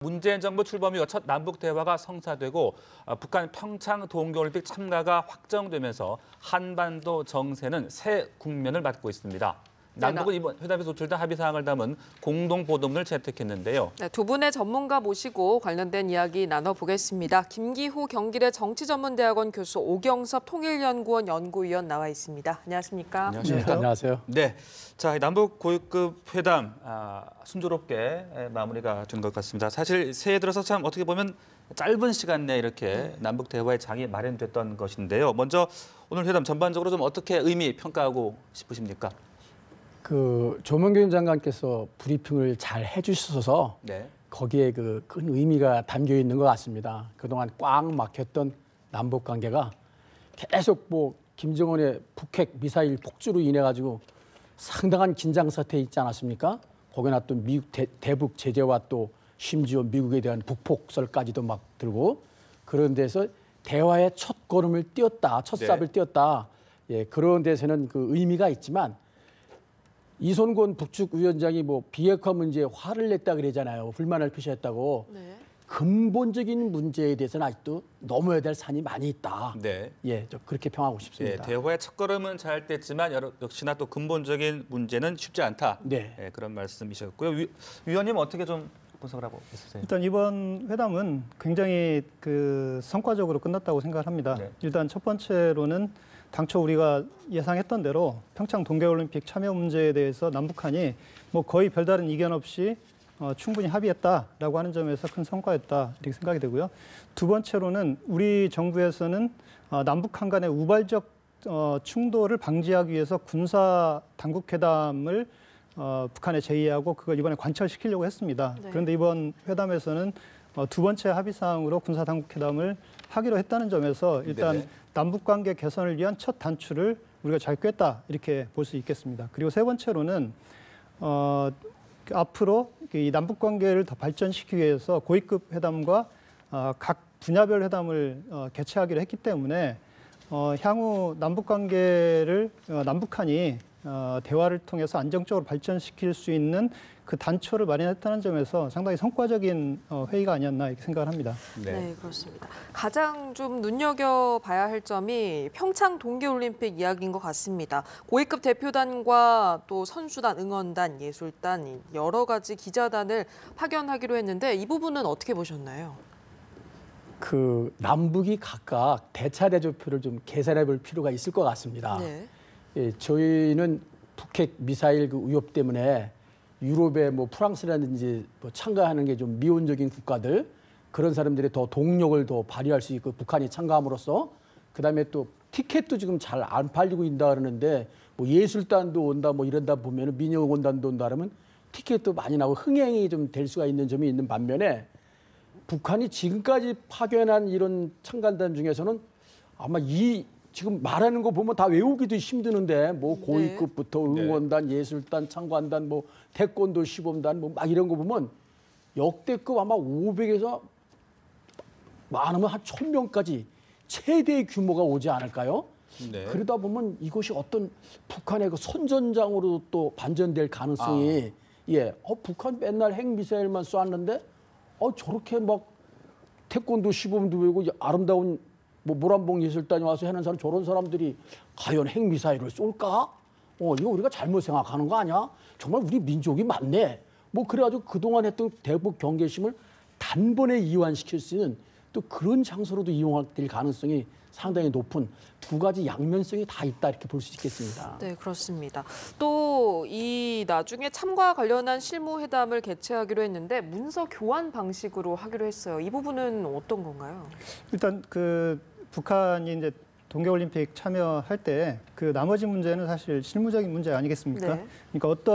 문재인 정부 출범 이후 첫 남북 대화가 성사되고 북한 평창 동계올림픽 참가가 확정되면서 한반도 정세는 새 국면을 맞고 있습니다. 남북은 이번 회담에서 도출된 합의 사항을 담은 공동 보도문을 채택했는데요. 네, 두 분의 전문가 모시고 관련된 이야기 나눠보겠습니다. 김기후 경기대 정치전문대학원 교수, 오경섭 통일연구원 연구위원 나와 있습니다. 안녕하십니까? 안녕하십니까? 네, 안녕하세요. 네, 자 남북 고위급 회담 순조롭게 마무리가 된 것 같습니다. 사실 새해 들어서 참 어떻게 보면 짧은 시간 내에 이렇게 남북 대화의 장이 마련됐던 것인데요. 먼저 오늘 회담 전반적으로 좀 어떻게 의미 평가하고 싶으십니까? 조명균 장관께서 브리핑을 잘 해주셔서 네. 거기에 큰 의미가 담겨 있는 것 같습니다. 그동안 꽉 막혔던 남북 관계가 계속 김정은의 북핵 미사일 폭주로 인해 가지고 상당한 긴장 사태에 있지 않았습니까? 거기나 또 미국 대북 제재와 또 심지어 미국에 대한 북폭설까지도 막 들고 그런 데서 대화의 첫 걸음을 띄었다, 첫 삽을 띄었다. 예, 그런 데서는 의미가 있지만. 이손곤 북측위원장이 비핵화 문제에 화를 냈다 그러잖아요. 불만을 표시했다고. 네. 근본적인 문제에 대해서는 아직도 넘어야 될 산이 많이 있다. 네. 예, 저 그렇게 평하고 싶습니다. 대화의 첫걸음은 잘 뗐지만 역시나 또 근본적인 문제는 쉽지 않다. 네. 그런 말씀이셨고요. 위원님 어떻게 좀 분석을 하고 계세요? 일단 이번 회담은 굉장히 성과적으로 끝났다고 생각을 합니다. 네. 일단 첫 번째로는 당초 우리가 예상했던 대로 평창 동계올림픽 참여 문제에 대해서 남북한이 거의 별다른 이견 없이 충분히 합의했다라고 하는 점에서 큰 성과였다 이렇게 생각이 되고요. 두 번째로는 우리 정부에서는 남북한 간의 우발적 충돌을 방지하기 위해서 군사 당국회담을 북한에 제의하고 그걸 이번에 관철시키려고 했습니다. 네. 그런데 이번 회담에서는 두 번째 합의 사항으로 군사 당국회담을 하기로 했다는 점에서 일단 네네. 남북관계 개선을 위한 첫 단추를 우리가 잘 꿰었다 이렇게 볼 수 있겠습니다. 그리고 세 번째로는 앞으로 이 남북관계를 더 발전시키기 위해서 고위급 회담과 각 분야별 회담을 개최하기로 했기 때문에 향후 남북관계를 남북한이 대화를 통해서 안정적으로 발전시킬 수 있는 그 단초를 마련했다는 점에서 상당히 성과적인 회의가 아니었나 이렇게 생각을 합니다. 네, 그렇습니다. 가장 좀 눈여겨봐야 할 점이 평창 동계올림픽 이야기인 것 같습니다. 고위급 대표단과 또 선수단, 응원단, 예술단 여러 가지 기자단을 파견하기로 했는데 이 부분은 어떻게 보셨나요? 남북이 각각 대차대조표를 좀 계산해 볼 필요가 있을 것 같습니다. 네. 예, 저희는 북핵 미사일 위협 때문에 유럽의 프랑스라든지 참가하는 게 좀 미온적인 국가들 그런 사람들이 더 동력을 더 발휘할 수 있고 북한이 참가함으로써 그다음에 또 티켓도 지금 잘 안 팔리고 있다 그러는데 예술단도 온다 이런다 보면은 민영원단도 온다 그러면 티켓도 많이 나고 흥행이 좀 될 수가 있는 점이 있는 반면에 북한이 지금까지 파견한 이런 참관단 중에서는 아마 지금 말하는 거 보면 다 외우기도 힘드는데 고위급부터 응원단, 예술단, 참관단, 태권도 시범단 막 이런 거 보면 역대급 아마 500에서 많으면 한 1000명까지 최대 규모가 오지 않을까요? 네. 그러다 보면 이것이 어떤 북한의 선전장으로 또 반전될 가능성이 북한 맨날 핵미사일만 쏘았는데 저렇게 태권도 시범도 배우고 아름다운 모란봉 예술단이 와서 하는 사람 저런 사람들이 과연 핵미사일을 쏠까? 이거 우리가 잘못 생각하는 거 아니야? 정말 우리 민족이 맞네. 그래가지고 그동안 했던 대북 경계심을 단번에 이완시킬 수 있는 또 그런 장소로도 이용될 가능성이 상당히 높은 두 가지 양면성이 다 있다 이렇게 볼 수 있겠습니다. 네, 그렇습니다. 또 이 나중에 참과 관련한 실무회담을 개최하기로 했는데 문서 교환 방식으로 하기로 했어요. 이 부분은 어떤 건가요? 일단 북한이 이제 동계올림픽 참여할 때 나머지 문제는 사실 실무적인 문제 아니겠습니까? 네. 그러니까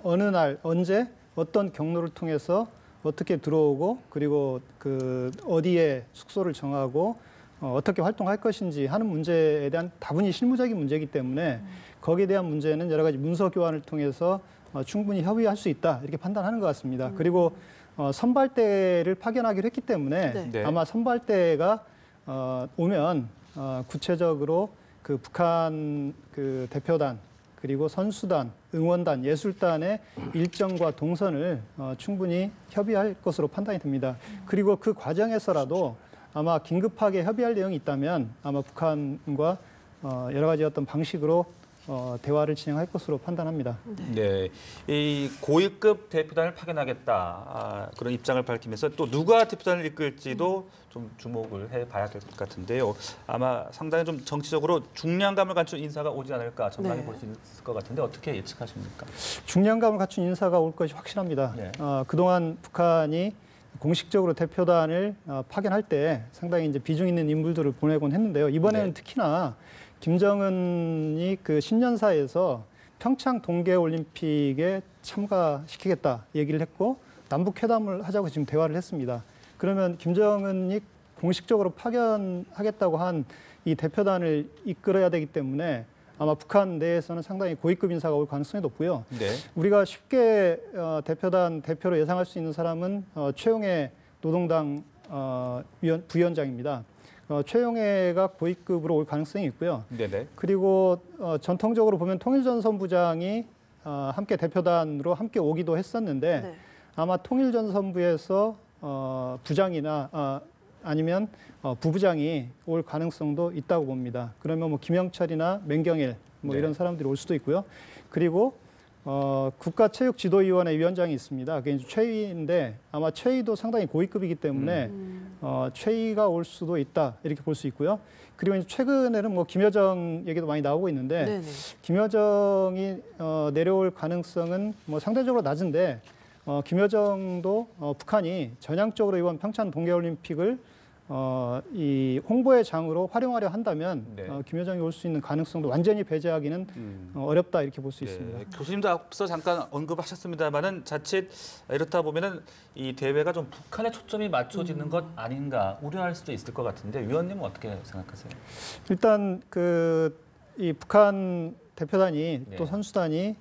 어느 날 언제 어떤 경로를 통해서 어떻게 들어오고 그리고 어디에 숙소를 정하고 어떻게 활동할 것인지 하는 문제에 대한 다분히 실무적인 문제이기 때문에 거기에 대한 문제는 여러 가지 문서 교환을 통해서 충분히 협의할 수 있다 이렇게 판단하는 것 같습니다. 그리고 선발대를 파견하기로 했기 때문에 네. 아마 선발대가 오면 구체적으로 북한 대표단 그리고 선수단, 응원단, 예술단의 일정과 동선을 충분히 협의할 것으로 판단이 됩니다. 그리고 그 과정에서라도 아마 긴급하게 협의할 내용이 있다면 아마 북한과 여러 가지 어떤 방식으로 대화를 진행할 것으로 판단합니다. 네, 이 고위급 대표단을 파견하겠다 그런 입장을 밝히면서 또 누가 대표단을 이끌지도 좀 주목을 해봐야 될 것 같은데요. 아마 상당히 좀 정치적으로 중량감을 갖춘 인사가 오지 않을까 전망해 네. 볼 수 있을 것 같은데 어떻게 예측하십니까? 중량감을 갖춘 인사가 올 것이 확실합니다. 네. 그동안 북한이 공식적으로 대표단을 파견할 때 상당히 이제 비중 있는 인물들을 보내곤 했는데요. 이번에는 네. 특히나 김정은이 그 신년사에서 평창 동계올림픽에 참가시키겠다 얘기를 했고 남북 회담을 하자고 지금 대화를 했습니다. 그러면 김정은이 공식적으로 파견하겠다고 한 이 대표단을 이끌어야 되기 때문에 아마 북한 내에서는 상당히 고위급 인사가 올 가능성이 높고요. 네. 우리가 쉽게 대표단 대표로 예상할 수 있는 사람은 최용해 노동당 부위원장입니다. 최용해가 고위급으로 올 가능성이 있고요. 네네. 그리고 전통적으로 보면 통일전선부장이 함께 대표단으로 함께 오기도 했었는데 네. 아마 통일전선부에서 부장이나 아니면 부부장이 올 가능성도 있다고 봅니다. 그러면 뭐 김영철이나 맹경일 뭐 네. 이런 사람들이 올 수도 있고요. 그리고 국가체육지도위원회 위원장이 있습니다. 그게 이제 최위인데 아마 최위도 상당히 고위급이기 때문에 최위가 올 수도 있다 이렇게 볼 수 있고요. 그리고 이제 최근에는 뭐 김여정 얘기도 많이 나오고 있는데 네네. 김여정이 내려올 가능성은 뭐 상대적으로 낮은데 김여정도 북한이 전향적으로 이번 평창 동계올림픽을 이 홍보의 장으로 활용하려 한다면 네. 김여정이 올 수 있는 가능성도 완전히 배제하기는 어렵다 이렇게 볼 수 네, 있습니다. 교수님도 앞서 잠깐 언급하셨습니다만은 자칫 이렇다 보면은 이 대회가 좀 북한에 초점이 맞춰지는 것 아닌가 우려할 수도 있을 것 같은데 위원님은 어떻게 생각하세요? 일단 이 북한 대표단이 네. 또 선수단이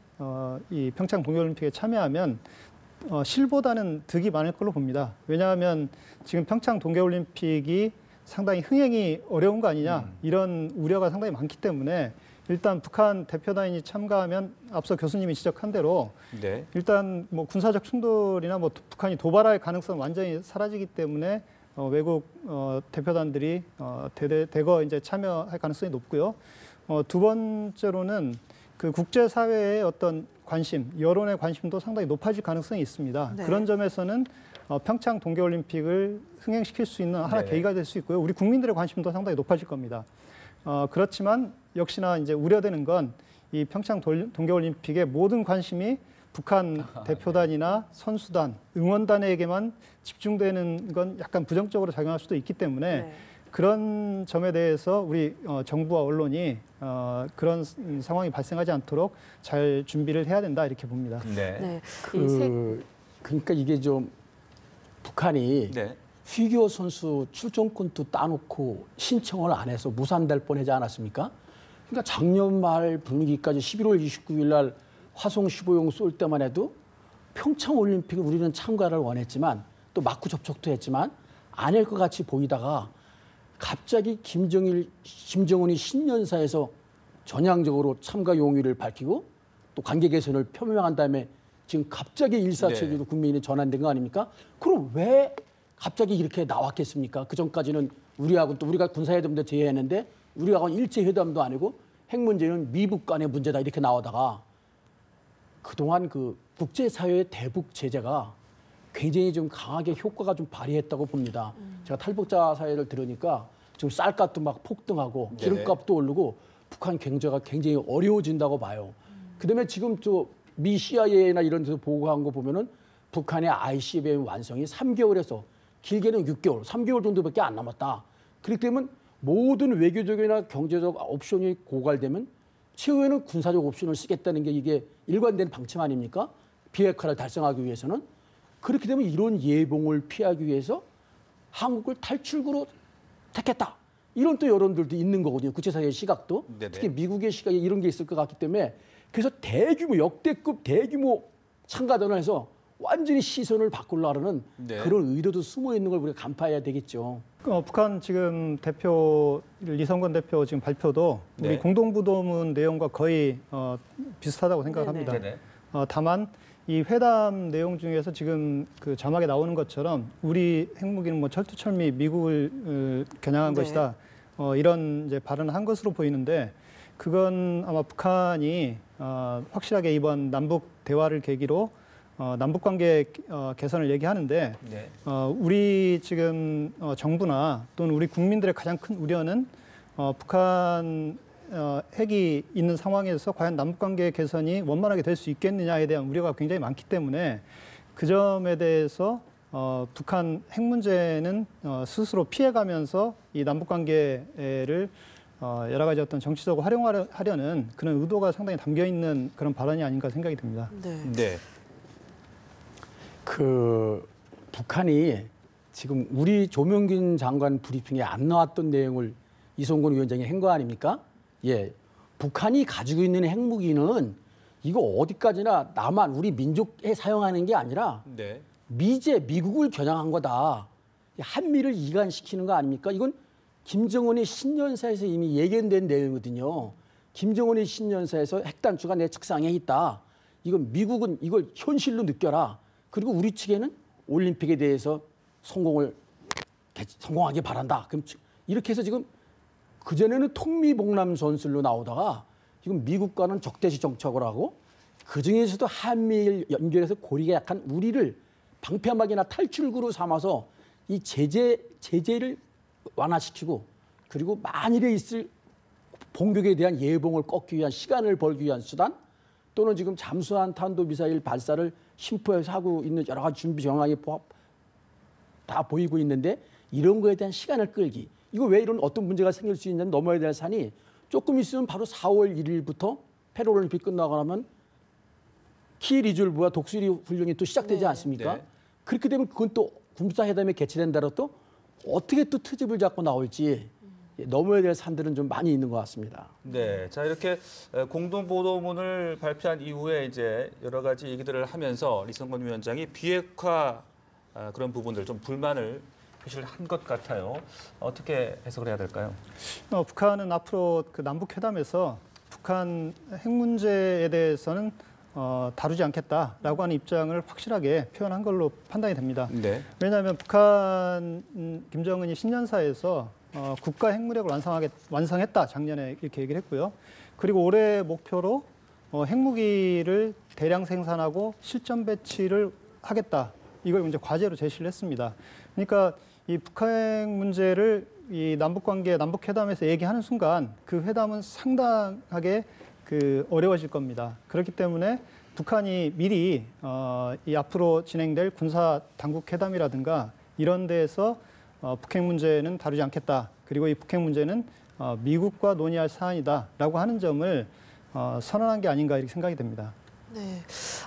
이 평창 동계올림픽에 참여하면 실보다는 득이 많을 걸로 봅니다. 왜냐하면 지금 평창 동계올림픽이 상당히 흥행이 어려운 거 아니냐 이런 우려가 상당히 많기 때문에 일단 북한 대표단이 참가하면 앞서 교수님이 지적한 대로 네. 일단 뭐 군사적 충돌이나 뭐 북한이 도발할 가능성은 완전히 사라지기 때문에 외국 대표단들이 대거 이제 참여할 가능성이 높고요. 두 번째로는 그 국제사회의 어떤 관심, 여론의 관심도 상당히 높아질 가능성이 있습니다. 네. 그런 점에서는 평창 동계올림픽을 흥행시킬 수 있는 하나 네. 계기가 될 수 있고요. 우리 국민들의 관심도 상당히 높아질 겁니다. 그렇지만 역시나 이제 우려되는 건 이 평창 동계올림픽의 모든 관심이 북한 대표단이나 선수단, 응원단에게만 집중되는 건 약간 부정적으로 작용할 수도 있기 때문에 네. 그런 점에 대해서 우리 정부와 언론이 그런 상황이 발생하지 않도록 잘 준비를 해야 된다 이렇게 봅니다. 네. 네. 이 세- 그러니까 이게 좀 북한이 네. 피겨 선수 출전권도 따놓고 신청을 안 해서 무산될 뻔하지 않았습니까? 그러니까 작년 말 분위기까지 11월 29일 날 화성 15형 쏠 때만 해도 평창 올림픽에 우리는 참가를 원했지만 또 막구 접촉도 했지만 안 할 것 같이 보이다가 갑자기 김정은이 신년사에서 전향적으로 참가 용의를 밝히고 또 관계 개선을 표명한 다음에 지금 갑자기 일사천리로 네. 국민이 전환된 거 아닙니까? 그럼 왜 갑자기 이렇게 나왔겠습니까? 그 전까지는 우리하고 또 우리가 군사회담도 제외했는데 우리하고는 일제회담도 아니고 핵 문제는 미북 간의 문제다 이렇게 나오다가 그동안 그 국제사회의 대북 제재가 굉장히 좀 강하게 효과가 좀 발휘했다고 봅니다. 제가 탈북자 사회를 들으니까 지금 쌀값도 막 폭등하고 기름값도 오르고 북한 경제가 굉장히 어려워진다고 봐요. 그다음에 지금 미 CIA나 이런 데서 보고한 거 보면은 북한의 ICBM 완성이 3개월에서 길게는 6개월, 3개월 정도밖에 안 남았다. 그렇기 때문에 모든 외교적이나 경제적 옵션이 고갈되면 최후에는 군사적 옵션을 쓰겠다는 게 이게 일관된 방침 아닙니까? 비핵화를 달성하기 위해서는. 그렇게 되면 이런 예봉을 피하기 위해서 한국을 탈출구로 택했다. 이런 또 여론들도 있는 거거든요. 국제사회의 시각도. 네네. 특히 미국의 시각에 이런 게 있을 것 같기 때문에 그래서 역대급 대규모 참가전을 해서 완전히 시선을 바꾸려는 네. 그런 의도도 숨어 있는 걸 우리가 간파해야 되겠죠. 북한 지금 대표 리성건 대표 지금 발표도 네. 우리 공동부도문 내용과 거의 비슷하다고 생각합니다. 네네. 다만 이 회담 내용 중에서 지금 그 자막에 나오는 것처럼 우리 핵무기는 뭐 철두철미 미국을 겨냥한 네. 것이다. 이런 이제 발언을 한 것으로 보이는데 그건 아마 북한이 확실하게 이번 남북 대화를 계기로 남북 관계 개선을 얘기하는데 네. 우리 지금 정부나 또는 우리 국민들의 가장 큰 우려는 북한 핵이 있는 상황에서 과연 남북 관계 개선이 원만하게 될 수 있겠느냐에 대한 우려가 굉장히 많기 때문에 그 점에 대해서 북한 핵 문제는 스스로 피해가면서 이 남북 관계를 여러 가지 어떤 정치적으로 활용하려는 그런 의도가 상당히 담겨 있는 그런 발언이 아닌가 생각이 듭니다. 네. 네. 그 북한이 지금 우리 조명균 장관 브리핑에 안 나왔던 내용을 이성근 위원장이 한 거 아닙니까? 예, 북한이 가지고 있는 핵무기는 이거 어디까지나 나만 우리 민족에 사용하는 게 아니라 네. 미국을 겨냥한 거다. 한미를 이간시키는 거 아닙니까? 이건 김정은의 신년사에서 이미 예견된 내용이거든요. 김정은의 신년사에서 핵단추가 내 책상에 있다. 이건 미국은 이걸 현실로 느껴라. 그리고 우리 측에는 올림픽에 대해서 성공하길 바란다. 그럼 이렇게 해서 지금 그전에는 통미봉남 전술로 나오다가 지금 미국과는 적대시 정책을 하고 그중에서도 한미일 연결해서 고리가 약한 우리를 방패막이나 탈출구로 삼아서 이 제재를 완화시키고 그리고 만일에 있을 공격에 대한 예봉을 꺾기 위한 시간을 벌기 위한 수단 또는 지금 잠수함 탄도미사일 발사를 심포에서 하고 있는 여러 가지 준비 정황이 다 보이고 있는데 이런 거에 대한 시간을 끌기. 이거 왜 이런 어떤 문제가 생길 수 있냐면 넘어야 될 산이 조금 있으면 바로 4월 1일부터 패럴림픽 끝나고 나면 키 리졸브와 독수리 훈련이 또 시작되지 네. 않습니까? 네. 그렇게 되면 그건 또 군사회담이 개최된다고 또 어떻게 또 트집을 잡고 나올지 넘어야 될 산들은 좀 많이 있는 것 같습니다. 네, 자 이렇게 공동보도문을 발표한 이후에 이제 여러 가지 얘기들을 하면서 리성건 위원장이 비핵화 그런 부분들 좀 불만을 표시를 한 것 같아요. 어떻게 해석을 해야 될까요? 북한은 앞으로 그 남북 회담에서 북한 핵 문제에 대해서는 다루지 않겠다라고 하는 입장을 확실하게 표현한 걸로 판단이 됩니다. 네. 왜냐하면 북한 김정은이 신년사에서 국가 핵무력을 완성했다 작년에 이렇게 얘기를 했고요. 그리고 올해 목표로 핵무기를 대량 생산하고 실전 배치를 하겠다. 이걸 이제 과제로 제시를 했습니다. 그러니까 이 북핵 문제를 이 남북 관계, 남북 회담에서 얘기하는 순간 그 회담은 상당하게 어려워질 겁니다. 그렇기 때문에 북한이 미리 이 앞으로 진행될 군사 당국 회담이라든가 이런 데에서 북핵 문제는 다루지 않겠다. 그리고 이 북핵 문제는 미국과 논의할 사안이다라고 하는 점을 선언한 게 아닌가 이렇게 생각이 됩니다. 네,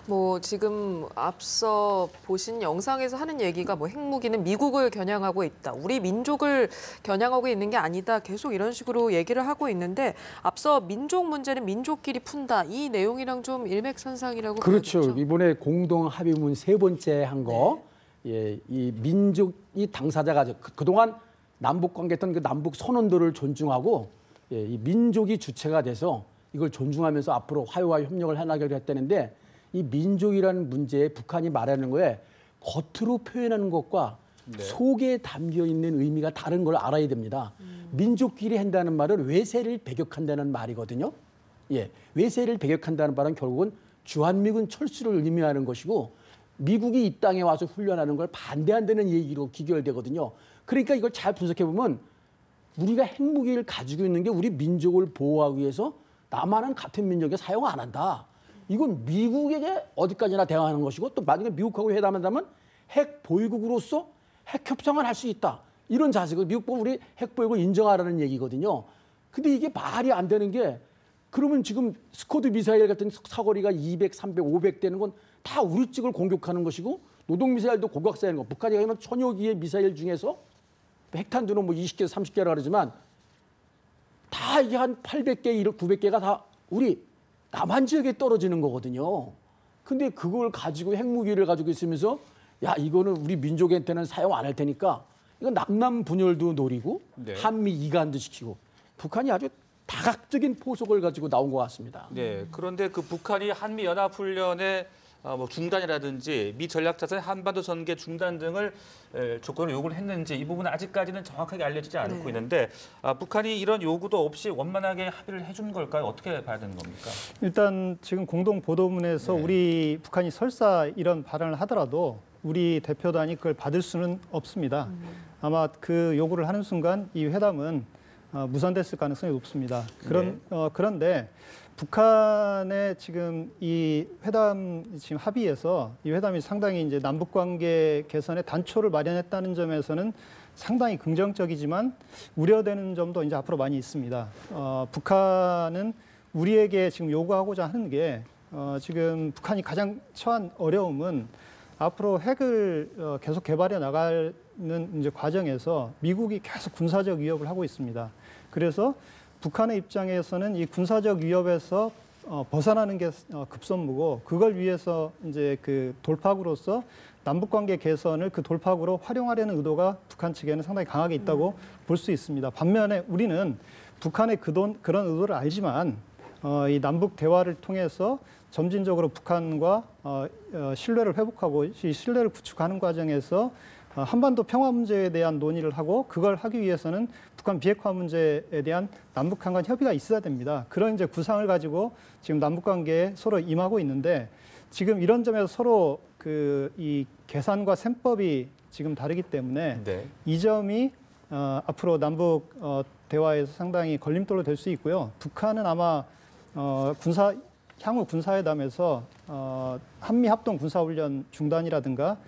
뭐 지금 앞서 보신 영상에서 하는 얘기가 뭐 핵무기는 미국을 겨냥하고 있다, 우리 민족을 겨냥하고 있는 게 아니다, 계속 이런 식으로 얘기를 하고 있는데 앞서 민족 문제는 민족끼리 푼다 이 내용이랑 좀 일맥상상이라고 그렇죠. 봐야겠죠? 이번에 공동 합의문 세 번째 한 거, 예, 이 민족이 당사자가 그동안 남북 관계했던 그 남북 선언도를 존중하고 예, 이 민족이 주체가 돼서 이걸 존중하면서 앞으로 화해와 협력을 해나가기로 했다는데 이 민족이라는 문제에 북한이 말하는 거에 겉으로 표현하는 것과 네. 속에 담겨 있는 의미가 다른 걸 알아야 됩니다. 민족끼리 한다는 말은 외세를 배격한다는 말이거든요. 예, 외세를 배격한다는 말은 결국은 주한미군 철수를 의미하는 것이고 미국이 이 땅에 와서 훈련하는 걸 반대한다는 얘기로 기결되거든요. 그러니까 이걸 잘 분석해 보면 우리가 핵무기를 가지고 있는 게 우리 민족을 보호하기 위해서 남한은 같은 민족에 사용 안 한다. 이건 미국에게 어디까지나 대응하는 것이고 또 만약에 미국하고 회담한다면 핵 보유국으로서 핵 협상을 할 수 있다. 이런 자세고 미국 보면 우리 핵 보유국을 인정하라는 얘기거든요. 근데 이게 말이 안 되는 게 그러면 지금 스쿼드 미사일 같은 사거리가 200, 300, 500 되는 건 다 우리 측을 공격하는 것이고 노동 미사일도 고각사인 거. 북한이 가면 1000여 기의 미사일 중에서 핵탄두는 뭐 20개, 30개라 그러지만 다 이게 한 800개, 900개가 다 우리 남한 지역에 떨어지는 거거든요. 근데 그걸 가지고 핵무기를 가지고 있으면서 야 이거는 우리 민족한테는 사용 안 할 테니까 이건 남남 분열도 노리고 네. 한미 이간도 시키고 북한이 아주 다각적인 포석을 가지고 나온 것 같습니다. 네, 그런데 그 북한이 한미 연합 훈련의 뭐 중단이라든지 미 전략자산 한반도 전개 중단 등을 조건을 요구를 했는지 이 부분은 아직까지는 정확하게 알려지지 않고 있는데 북한이 이런 요구도 없이 원만하게 합의를 해준 걸까요? 어떻게 봐야 되는 겁니까? 일단 지금 공동 보도문에서 네. 우리 북한이 설사 이런 발언을 하더라도 우리 대표단이 그걸 받을 수는 없습니다. 아마 그 요구를 하는 순간 이 회담은 무산됐을 가능성이 높습니다. 그런데 북한의 지금 이 회담 지금 합의에서 이 회담이 상당히 이제 남북 관계 개선에 단초를 마련했다는 점에서는 상당히 긍정적이지만 우려되는 점도 이제 앞으로 많이 있습니다. 북한은 우리에게 지금 요구하고자 하는 게 지금 북한이 가장 처한 어려움은 앞으로 핵을 계속 개발해 나가는 이제 과정에서 미국이 계속 군사적 위협을 하고 있습니다. 그래서 북한의 입장에서는 이 군사적 위협에서 벗어나는 게 급선무고 그걸 위해서 이제 그 돌파구로서 남북 관계 개선을 그 돌파구로 활용하려는 의도가 북한 측에는 상당히 강하게 있다고 볼 수 있습니다. 반면에 우리는 북한의 그런 의도를 알지만 이 남북 대화를 통해서 점진적으로 북한과 신뢰를 회복하고 이 신뢰를 구축하는 과정에서 한반도 평화 문제에 대한 논의를 하고 그걸 하기 위해서는 북한 비핵화 문제에 대한 남북한 간 협의가 있어야 됩니다. 그런 이제 구상을 가지고 지금 남북 관계에 서로 임하고 있는데 지금 이런 점에서 서로 그 이 계산과 셈법이 지금 다르기 때문에 네. 이 점이 앞으로 남북 대화에서 상당히 걸림돌로 될 수 있고요. 북한은 아마 향후 군사회담에서 한미 합동 군사훈련 중단이라든가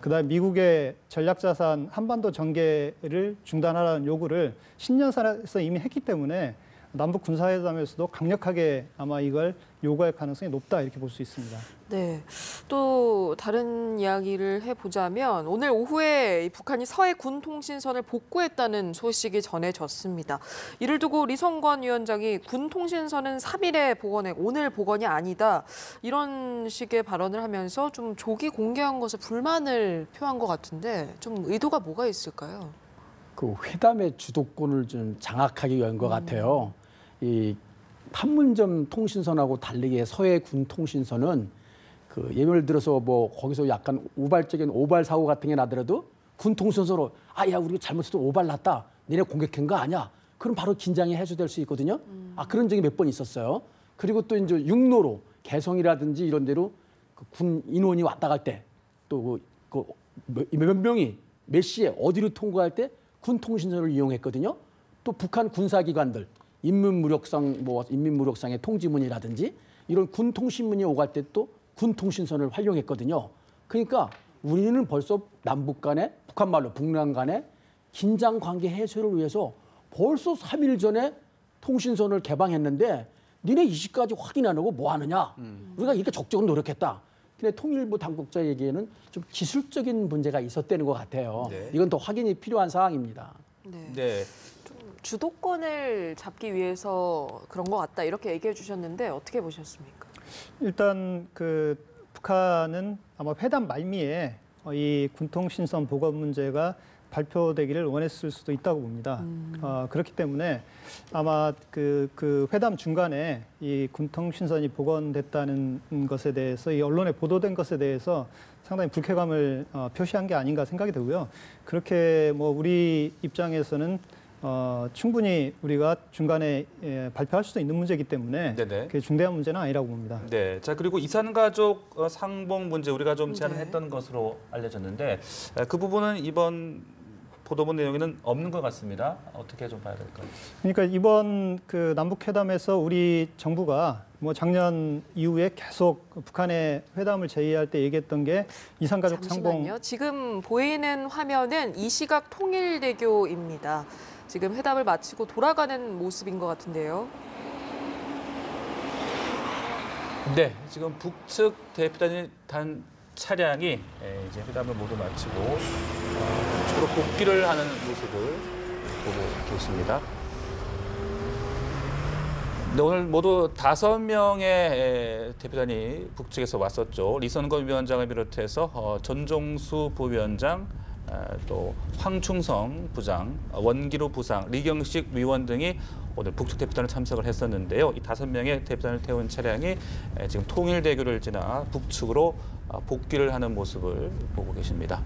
그다음에 미국의 전략자산 한반도 전개를 중단하라는 요구를 신년사에서 이미 했기 때문에 남북 군사회담에서도 강력하게 아마 이걸 요구할 가능성이 높다 이렇게 볼 수 있습니다. 네. 또 다른 이야기를 해보자면 오늘 오후에 북한이 서해 군 통신선을 복구했다는 소식이 전해졌습니다. 이를 두고 리성관 위원장이 군 통신선은 3일에 복원해 오늘 복원이 아니다. 이런 식의 발언을 하면서 좀 조기 공개한 것에 불만을 표한 것 같은데 좀 의도가 뭐가 있을까요? 그 회담의 주도권을 좀 장악하기 위한 것 같아요. 이 판문점 통신선하고 달리게 서해 군 통신선은 그 예를 들어서 뭐 거기서 약간 우발적인 오발 사고 같은 게 나더라도 군 통신선으로 야 우리가 잘못해서 오발 났다. 니네 공격한 거 아니야. 그럼 바로 긴장이 해소될 수 있거든요. 그런 적이 몇 번 있었어요. 그리고 또 이제 육로로 개성이라든지 이런 데로 그 군 인원이 왔다 갈 때 또 몇 명이 몇 시에 어디로 통과할 때 군 통신선을 이용했거든요. 또 북한 군사기관들 인민무력상의 통지문이라든지 이런 군 통신문이 오갈 때 또 군 통신선을 활용했거든요. 그러니까 우리는 벌써 남북 간에 북한 말로 북남 간에 긴장 관계 해소를 위해서 벌써 3일 전에 통신선을 개방했는데 니네 이 시까지 확인 안 하고 뭐 하느냐. 우리가 이렇게 적극적으로 노력했다. 근데 통일부 당국자 얘기에는 좀 기술적인 문제가 있었다는 것 같아요. 네. 이건 더 확인이 필요한 사항입니다. 네. 네. 좀 주도권을 잡기 위해서 그런 것 같다 이렇게 얘기해 주셨는데 어떻게 보셨습니까? 일단 그 북한은 아마 회담 말미에 이 군통신선 복원 문제가 발표되기를 원했을 수도 있다고 봅니다. 그렇기 때문에 아마 그 회담 중간에 이 군통신선이 복원됐다는 것에 대해서 이 언론에 보도된 것에 대해서 상당히 불쾌감을 표시한 게 아닌가 생각이 되고요. 그렇게 뭐 우리 입장에서는 충분히 우리가 중간에 발표할 수도 있는 문제이기 때문에 네네. 그게 중대한 문제는 아니라고 봅니다. 네. 자, 그리고 이산가족 상봉 문제 우리가 좀 제안을 네. 했던 것으로 알려졌는데 그 부분은 이번 보도본 내용에는 없는 것 같습니다. 어떻게 좀 봐야 될까요? 그러니까 이번 그 남북 회담에서 우리 정부가 뭐 작년 이후에 계속 북한의 회담을 제의할 때 얘기했던 게 이산가족 상봉. 잠시만요. 지금 보이는 화면은 이시각 통일대교입니다. 지금 회담을 마치고 돌아가는 모습인 것 같은데요. 네, 지금 북측 대표단이 단 차량이 이제 회담을 모두 마치고 북측으로 복귀를 하는 모습을 보고 계십니다. 네, 오늘 모두 5명의 대표단이 북측에서 왔었죠. 리선건 위원장을 비롯해서 전종수 부위원장, 또 황충성 부장, 원기로 부상, 리경식 위원 등이 오늘 북측 대표단을 참석을 했었는데요. 이 5명의 대표단을 태운 차량이 지금 통일대교를 지나 북측으로 복귀를 하는 모습을 보고 계십니다.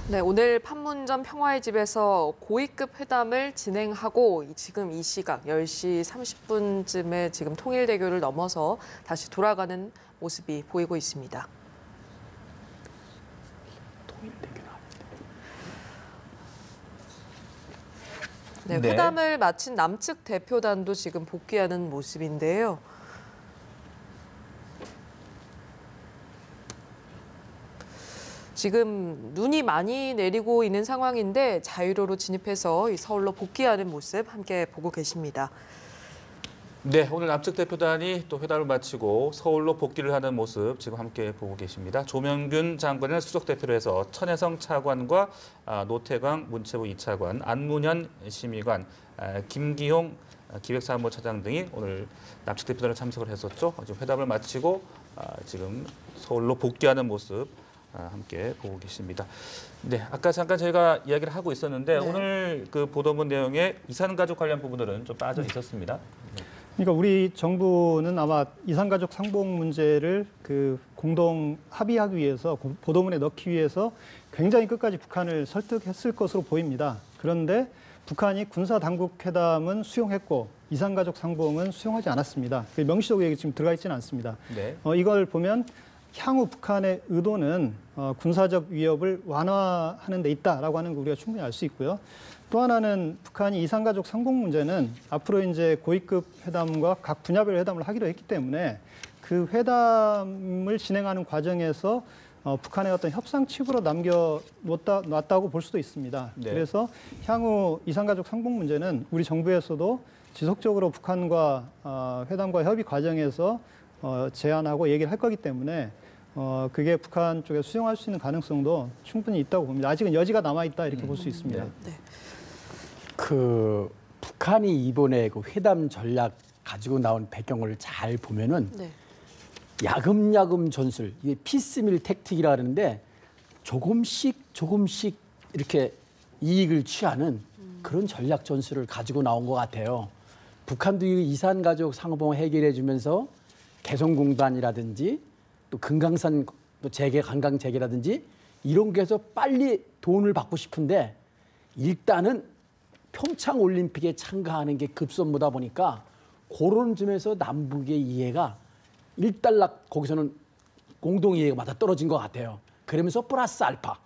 네, 오늘 판문점 평화의 집에서 고위급 회담을 진행하고 지금 이 시각 10시 30분쯤에 지금 통일대교를 넘어서 다시 돌아가는 모습이 보이고 있습니다. 네, 네. 회담을 마친 남측 대표단도 지금 복귀하는 모습인데요. 지금 눈이 많이 내리고 있는 상황인데 자유로로 진입해서 서울로 복귀하는 모습 함께 보고 계십니다. 네, 오늘 남측 대표단이 또 회담을 마치고 서울로 복귀를 하는 모습 지금 함께 보고 계십니다. 조명균 장관을 수석 대표로 해서 천혜성 차관과 노태광 문체부 2차관, 안문현 심의관, 김기용 기획사무처장 등이 오늘 남측 대표단을 참석을 했었죠. 지금 회담을 마치고 지금 서울로 복귀하는 모습 함께 보고 계십니다. 네, 아까 잠깐 저희가 이야기를 하고 있었는데 네. 오늘 그 보도문 내용에 이산가족 관련 부분들은 좀 빠져 있었습니다. 그러니까 우리 정부는 아마 이산가족 상봉 문제를 그 공동 합의하기 위해서 보도문에 넣기 위해서 굉장히 끝까지 북한을 설득했을 것으로 보입니다. 그런데 북한이 군사당국 회담은 수용했고 이산가족 상봉은 수용하지 않았습니다. 명시적으로 얘기 지금 들어가 있지는 않습니다. 네. 이걸 보면 향후 북한의 의도는 군사적 위협을 완화하는 데 있다라고 하는 거 우리가 충분히 알 수 있고요. 또 하나는 북한이 이산가족 상봉 문제는 앞으로 이제 고위급 회담과 각 분야별 회담을 하기로 했기 때문에 그 회담을 진행하는 과정에서 북한의 어떤 협상 칩으로 남겨놨다고 볼 수도 있습니다. 네. 그래서 향후 이산가족 상봉 문제는 우리 정부에서도 지속적으로 북한과 회담과 협의 과정에서 제안하고 얘기를 할 거기 때문에 그게 북한 쪽에 수용할 수 있는 가능성도 충분히 있다고 봅니다. 아직은 여지가 남아있다 이렇게 볼 수 있습니다. 네. 그 북한이 이번에 그 회담 전략 가지고 나온 배경을 잘 보면은 네. 야금야금 전술, 이게 피스밀 택틱이라 하는데 조금씩 이렇게 이익을 취하는 그런 전략 전술을 가지고 나온 것 같아요. 북한도 이 이산가족 상봉 해결해 주면서 개성공단이라든지 또 금강산 또 재개, 관광 재개라든지 이런 게서 빨리 돈을 받고 싶은데 일단은 평창 올림픽에 참가하는 게 급선무다 보니까 그런 점에서 남북의 이해가 일단락 거기서는 공동 이해가 맞아 떨어진 것 같아요. 그러면서 플러스 알파.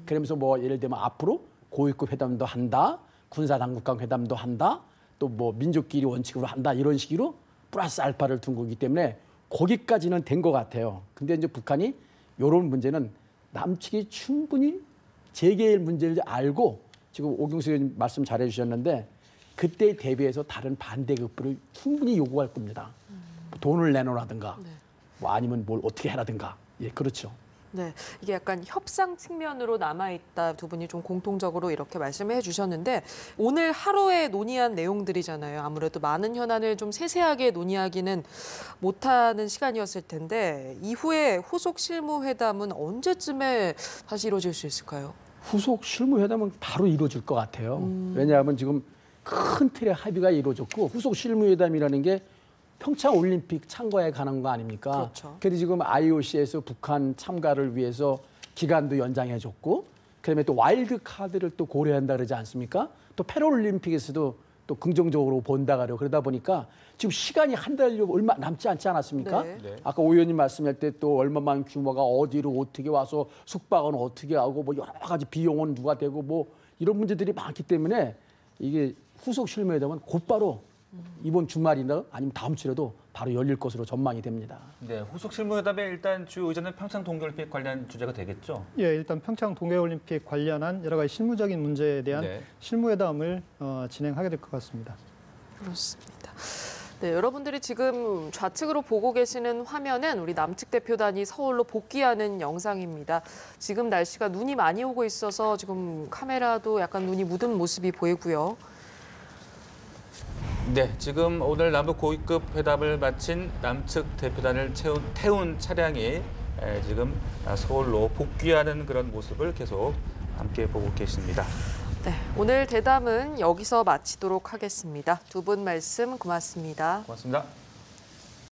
그러면서 뭐 예를 들면 앞으로 고위급 회담도 한다, 군사 당국간 회담도 한다, 또 뭐 민족끼리 원칙으로 한다 이런 식으로 플러스 알파를 둔 거기 때문에 거기까지는 된 것 같아요. 근데 이제 북한이 이런 문제는 남측이 충분히 재개의 문제를 알고 지금 오경수 의원님 말씀 잘해 주셨는데 그때 대비해서 다른 반대급부를 충분히 요구할 겁니다. 돈을 내놓으라든가 네. 뭐 아니면 뭘 어떻게 해라든가. 예, 그렇죠. 네, 이게 약간 협상 측면으로 남아있다 두 분이 좀 공통적으로 이렇게 말씀을 해주셨는데 오늘 하루에 논의한 내용들이잖아요. 아무래도 많은 현안을 좀 세세하게 논의하기는 못하는 시간이었을 텐데 이후에 후속 실무회담은 언제쯤에 다시 이루어질 수 있을까요? 후속 실무회담은 바로 이루어질 것 같아요. 왜냐하면 지금 큰 틀의 합의가 이루어졌고 후속 실무회담이라는 게 평창 올림픽 참가에 관한 거 아닙니까? 그렇죠. 그래서 지금 IOC에서 북한 참가를 위해서 기간도 연장해줬고, 그다음에 또 와일드 카드를 또 고려한다 그러지 않습니까? 또 패럴림픽에서도 또 긍정적으로 본다 그래요. 그러다 보니까 지금 시간이 한 달여 얼마 남지 않지 않았습니까? 네. 네. 아까 오 의원님 말씀할 때 또 얼마만 규모가 어디로 어떻게 와서 숙박은 어떻게 하고 뭐 여러 가지 비용은 누가 되고 뭐 이런 문제들이 많기 때문에 이게 후속 실무회담은 곧바로 이번 주말이나 아니면 다음 주라도 바로 열릴 것으로 전망이 됩니다. 네, 후속 실무회담의 일단 주요 의제는 평창 동계올림픽 관련 주제가 되겠죠. 예, 일단 평창 동계올림픽 관련한 여러 가지 실무적인 문제에 대한 네. 실무회담을 진행하게 될 것 같습니다. 그렇습니다. 네, 여러분들이 지금 좌측으로 보고 계시는 화면은 우리 남측 대표단이 서울로 복귀하는 영상입니다. 지금 날씨가 눈이 많이 오고 있어서 지금 카메라도 약간 눈이 묻은 모습이 보이고요. 네, 지금 오늘 남북 고위급 회담을 마친 남측 대표단을 태운 차량이 지금 서울로 복귀하는 그런 모습을 계속 함께 보고 계십니다. 네, 오늘 대담은 여기서 마치도록 하겠습니다. 두 분 말씀 고맙습니다. 고맙습니다.